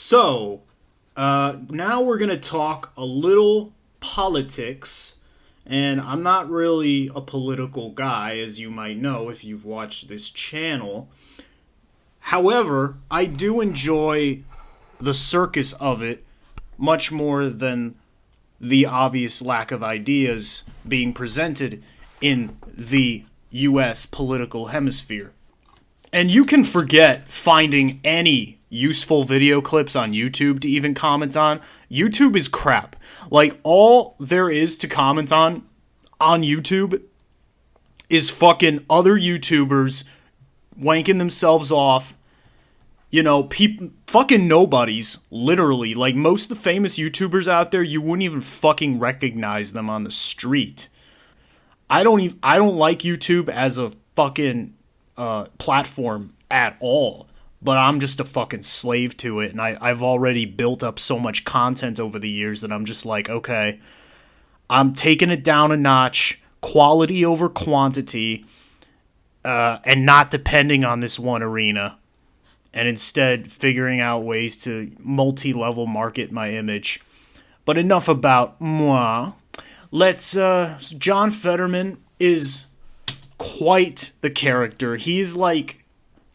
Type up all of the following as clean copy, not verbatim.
So, now we're going to talk a little politics. And I'm not really a political guy, as you might know if you've watched this channel. However, I do enjoy the circus of it much more than the obvious lack of ideas being presented in the U.S. political hemisphere. And you can forget finding any useful video clips on YouTube to even comment on. YouTube is crap. Like, all there is to comment on YouTube is fucking other YouTubers wanking themselves off. You know, fucking nobodies, literally. Like, most of the famous YouTubers out there, you wouldn't even fucking recognize them on the street. I don't like YouTube as a fucking platform at all. But I'm just a fucking slave to it, and I've already built up so much content over the years that I'm just like, okay, I'm taking it down a notch, quality over quantity, and not depending on this one arena, and instead figuring out ways to multi-level market my image. But enough about moi. John Fetterman is quite the character.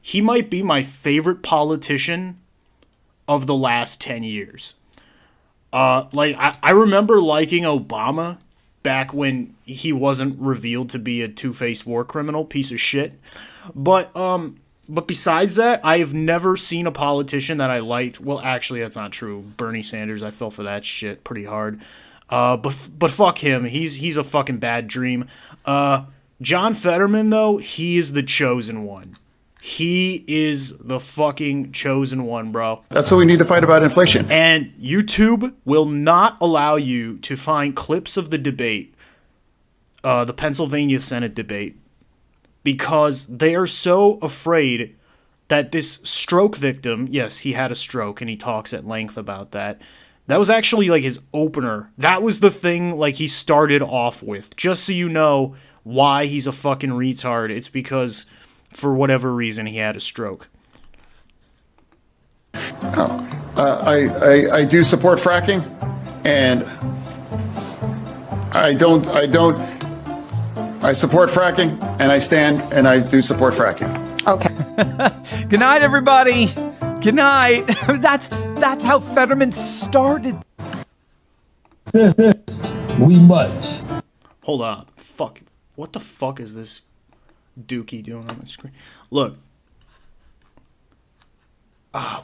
He might be my favorite politician of the last 10 years. I remember liking Obama back when he wasn't revealed to be a two-faced war criminal piece of shit. But besides that, I've never seen a politician that I liked. Well, actually, that's not true. Bernie Sanders, I fell for that shit pretty hard. But fuck him. He's a fucking bad dream. John Fetterman, though, he is the chosen one. He is the fucking chosen one, bro. That's what we need to fight about inflation. And YouTube will not allow you to find clips of the debate, the Pennsylvania Senate debate, because they are so afraid that this stroke victim, yes, he had a stroke, and he talks at length about that. That was actually like his opener. That was the thing like he started off with. Just so you know why he's a fucking retard. It's because for whatever reason, he had a stroke. I do support fracking, and I support fracking, and I stand, and I do support fracking. Okay. Good night, everybody. Good night. That's how Fetterman started. We must. Hold on. Fuck. What the fuck is this Dookie doing on the screen? Look.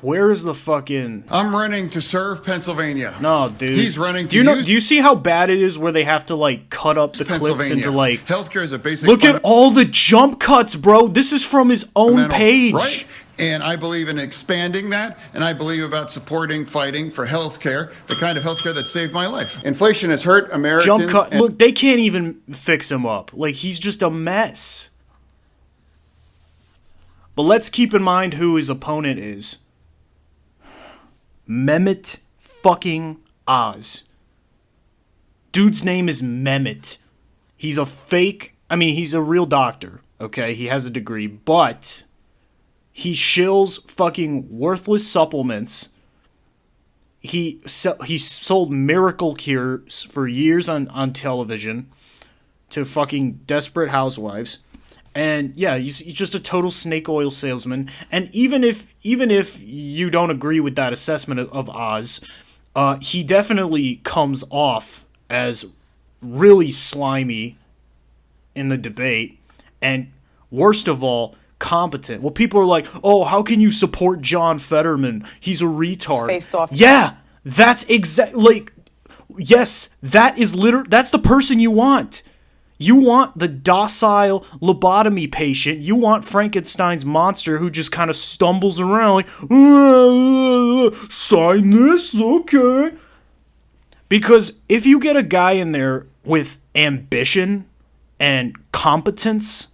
Where is the fucking... I'm running to serve Pennsylvania. No, dude. He's running to do you see how bad it is where they have to, like, cut up the clips into, like... Healthcare is a basic... Look at all the jump cuts, bro. This is from his own page. Right? And I believe in expanding that, and I believe about supporting, fighting for healthcare, the kind of healthcare that saved my life. Inflation has hurt Americans... Jump cut... Look, they can't even fix him up. Like, he's just a mess. But let's keep in mind who his opponent is. Mehmet fucking Oz. Dude's name is Mehmet. He's a fake... I mean, he's a real doctor, okay? He has a degree, but he shills fucking worthless supplements. He sold miracle cures for years on television to fucking desperate housewives. And yeah, he's just a total snake oil salesman. And even if you don't agree with that assessment of Oz, he definitely comes off as really slimy in the debate, and worst of all, competent. Well, people are like, "Oh, how can you support John Fetterman? He's a retard." Faced off. Yeah, that's exactly. Yes, that's the person you want. You want the docile lobotomy patient. You want Frankenstein's monster who just kind of stumbles around like, sign this, okay. Because if you get a guy in there with ambition and competence,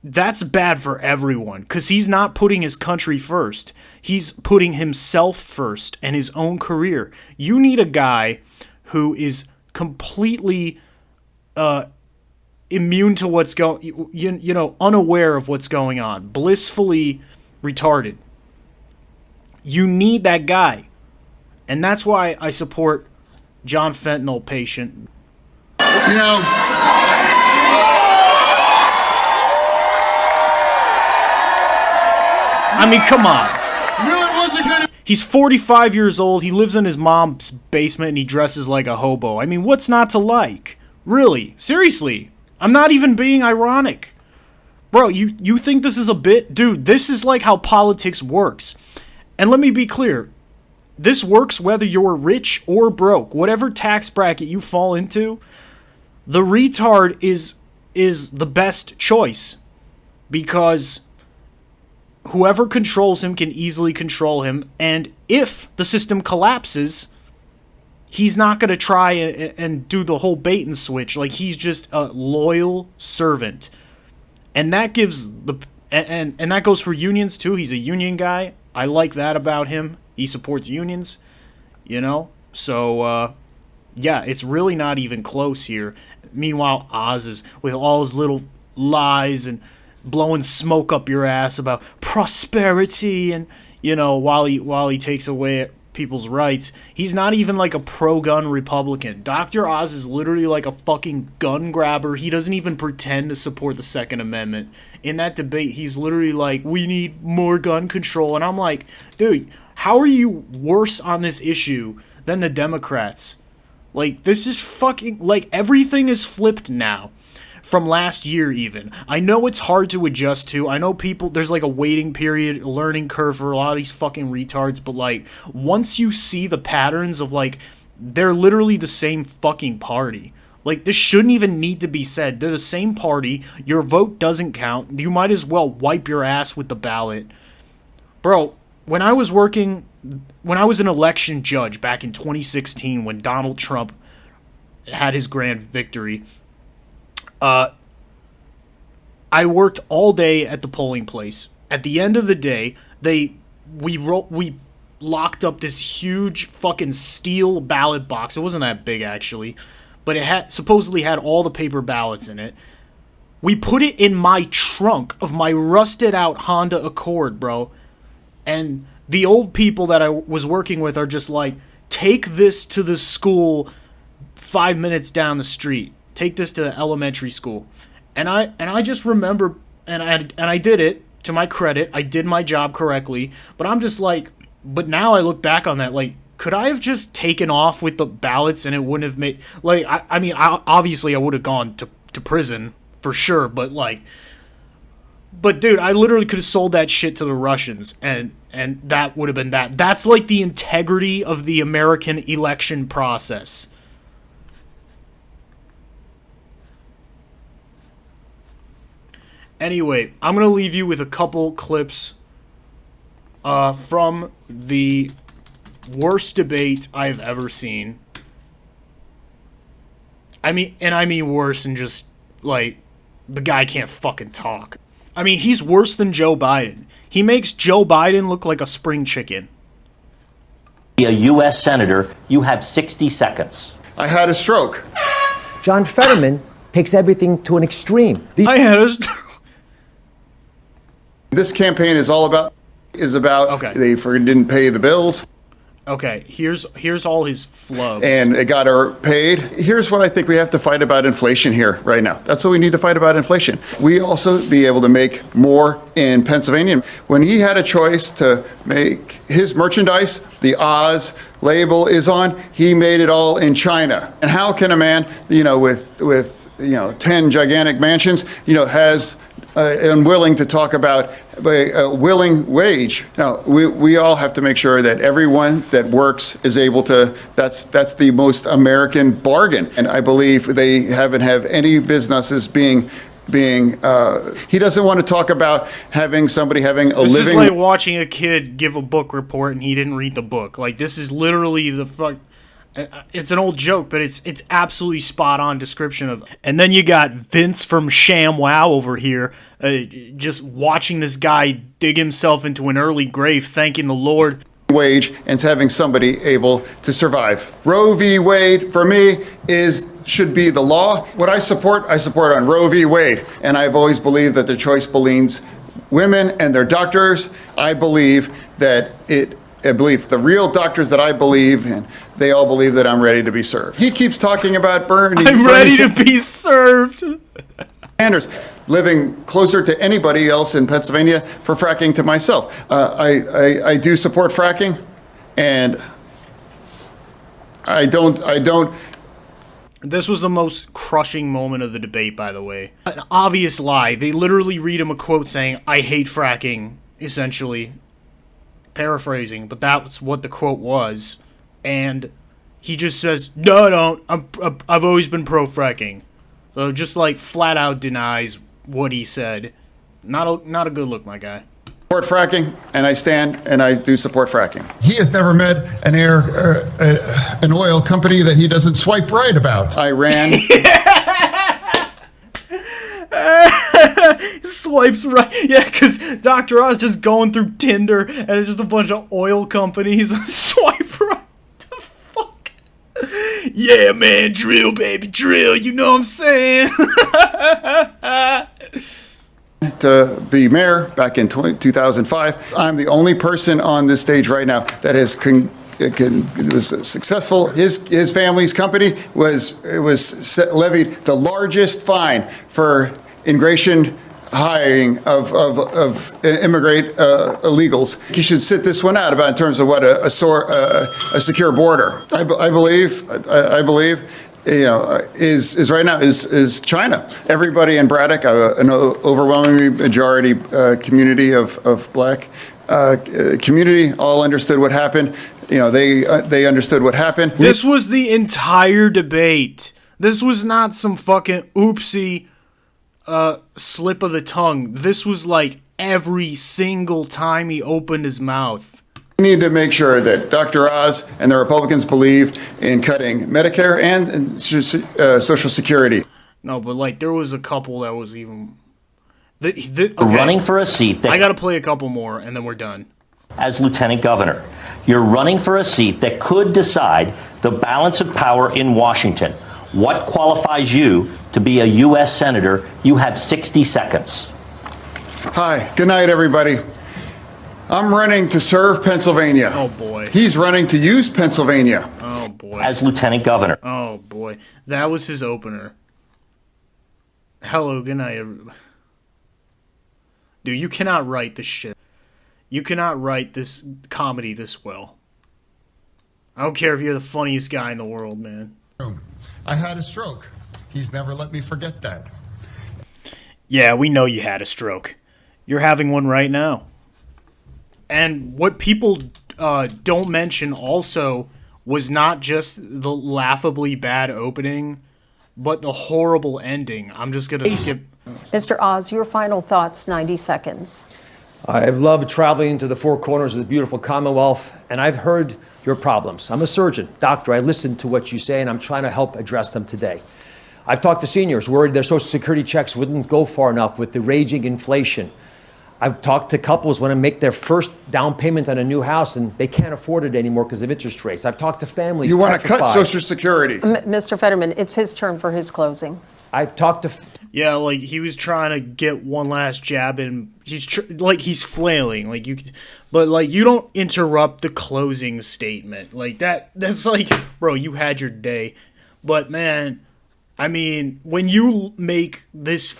that's bad for everyone. Because he's not putting his country first. He's putting himself first and his own career. You need a guy who is completely... immune to what's unaware of what's going on, blissfully retarded. You need that guy. And that's why I support John Fentanyl patient. You know, I mean, come on. knew it wasn't good. He's 45 years old, he lives in his mom's basement, and he dresses like a hobo. I mean, what's not to like? Really? Seriously. I'm not even being ironic. Bro, you think this is a bit? Dude, this is like how politics works. And let me be clear. This works whether you're rich or broke. Whatever tax bracket you fall into, the retard is the best choice. Because whoever controls him can easily control him. And if the system collapses, he's not going to try and do the whole bait and switch. Like, he's just a loyal servant. And that gives the... And that goes for unions, too. He's a union guy. I like that about him. He supports unions, you know? So, yeah, it's really not even close here. Meanwhile, Oz is, with all his little lies and blowing smoke up your ass about prosperity and, you know, while he takes away people's rights, he's not even like a pro-gun Republican. Dr. Oz is literally like a fucking gun grabber. He doesn't even pretend to support the Second Amendment. In that debate, he's literally like, we need more gun control. And I'm like, dude, how are you worse on this issue than the Democrats? Like, this is fucking, like, everything is flipped now. From last year, even. I know it's hard to adjust to. I know people, there's like a waiting period, a learning curve for a lot of these fucking retards, but like, once you see the patterns of like, they're literally the same fucking party. Like, this shouldn't even need to be said. They're the same party. Your vote doesn't count. You might as well wipe your ass with the ballot. Bro, when I was an election judge back in 2016, when Donald Trump had his grand victory, I worked all day at the polling place. At the end of the day, we locked up this huge fucking steel ballot box. It wasn't that big actually, but it supposedly had all the paper ballots in it. We put it in my trunk of my rusted out Honda Accord, bro. And the old people that I was working with are just like, take this to the school 5 minutes down the street. Take this to elementary school. And I just remember, and I did it, to my credit. I did my job correctly. But I'm just like, but now I look back on that, like, could I have just taken off with the ballots and it wouldn't have made, like, I mean, obviously I would have gone to prison for sure, but like, but dude, I literally could have sold that shit to the Russians and that would have been that. That's like the integrity of the American election process. Anyway, I'm going to leave you with a couple clips from the worst debate I've ever seen. I mean worse than just, like, the guy can't fucking talk. I mean, he's worse than Joe Biden. He makes Joe Biden look like a spring chicken. A U.S. Senator, you have 60 seconds. I had a stroke. John Fetterman takes everything to an extreme. I had a stroke. This campaign is about Okay. They didn't pay the bills. Okay, here's all his flubs. And it got her paid. Here's what I think we have to fight about inflation here right now. That's what we need to fight about, inflation. We also be able to make more in Pennsylvania. When he had a choice to make his merchandise, the Oz label is on, he made it all in China. And how can a man, with 10 gigantic mansions, has unwilling to talk about a willing wage. Now, we all have to make sure that everyone that works is able to, that's the most American bargain. And I believe they haven't have any businesses being he doesn't want to talk about having somebody having a living. This is like watching a kid give a book report and he didn't read the book. Like, this is literally the fuck. It's an old joke, but it's absolutely spot on description of. And then you got Vince from ShamWow over here, just watching this guy dig himself into an early grave, thanking the Lord. Wage and having somebody able to survive. Roe v. Wade for me should be the law. What I support on Roe v. Wade, and I've always believed that the choice belongs women and their doctors. I believe that it belief. The real doctors that I believe in, they all believe that I'm ready to be served. He keeps talking about Bernie. I'm ready to be served. Sanders, living closer to anybody else in Pennsylvania for fracking to myself. I do support fracking, and I don't. This was the most crushing moment of the debate, by the way. An obvious lie. They literally read him a quote saying, "I hate fracking," essentially. Paraphrasing, but that's what the quote was. And he just says, "No, I don't. I've always been pro-fracking." So just like flat out denies what he said. Not a good look, my guy. Support fracking, and I stand and I do support fracking. He has never met an oil company that he doesn't swipe right about. Iran. Swipes right. Yeah, because Dr. Oz just going through Tinder and it's just a bunch of oil companies. Swipe right. The fuck? Yeah, man, drill, baby, drill. You know what I'm saying? To be mayor back in 2005. I'm the only person on this stage right now that has was successful. His family's company was levied the largest fine for immigration hiring of immigrant illegals. He should sit this one out about in terms of what a secure border. I believe. You know, is right now is China. Everybody in Braddock, an overwhelming majority community of black community, all understood what happened. You know, they understood what happened. This was the entire debate. This was not some fucking oopsie slip of the tongue. This was like every single time he opened his mouth. We need to make sure that Dr. Oz and the Republicans believe in cutting Medicare and Social Security. No, but like there was a couple that was even. Okay. Running for a seat that I gotta play a couple more and then we're done. as lieutenant governor. You're running for a seat that could decide the balance of power in Washington. What qualifies you to be a U.S. Senator? You have 60 seconds. Hi, good night, everybody. I'm running to serve Pennsylvania. Oh, boy. He's running to use Pennsylvania. Oh, boy. As lieutenant governor. Oh, boy. That was his opener. Hello, good night, everybody. Dude, you cannot write this shit. You cannot write this comedy this well. I don't care if you're the funniest guy in the world, man. I had a stroke. He's never let me forget that. Yeah, we know you had a stroke. You're having one right now. And what people don't mention also was not just the laughably bad opening, but the horrible ending. I'm just going to skip. Mr. Oz, your final thoughts, 90 seconds. I've loved traveling to the four corners of the beautiful Commonwealth, and I've heard your problems. I'm a surgeon, doctor. I listen to what you say, and I'm trying to help address them today. I've talked to seniors worried their Social Security checks wouldn't go far enough with the raging inflation. I've talked to couples want to make their first down payment on a new house, and they can't afford it anymore because of interest rates. I've talked to families. You want to cut petrified. Social Security. Mr. Fetterman, it's his turn for his closing. I've talked to... Yeah, like he was trying to get one last jab in. He's he's flailing. Like you, but like you don't interrupt the closing statement like that. That's like, bro, you had your day. But man, I mean, when you make this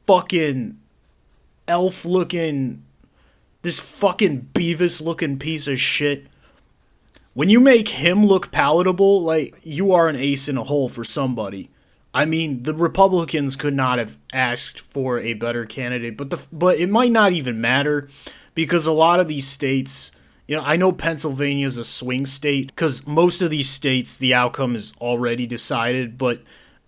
fucking elf-looking, this fucking Beavis-looking piece of shit, when you make him look palatable, like you are an ace in a hole for somebody. I mean, the Republicans could not have asked for a better candidate, but it might not even matter because a lot of these states, you know, I know Pennsylvania is a swing state because most of these states the outcome is already decided, but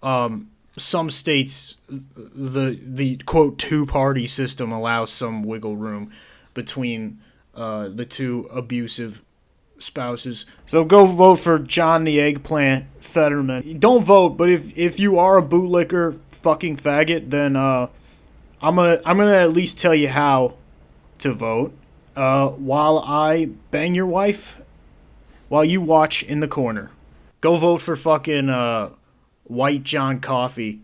some states the quote two-party system allows some wiggle room between the two abusive spouses. So go vote for John the Eggplant Fetterman. Don't vote, but if you are a bootlicker fucking faggot, then I'm gonna at least tell you how to vote. While I bang your wife, while you watch in the corner. Go vote for fucking White John Coffee.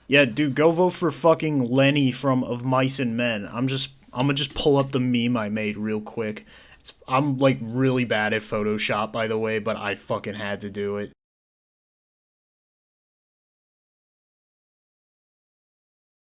Yeah, dude, go vote for fucking Lenny from Of Mice and Men. I'm gonna just pull up the meme I made real quick. I'm like really bad at Photoshop, by the way, but I fucking had to do it.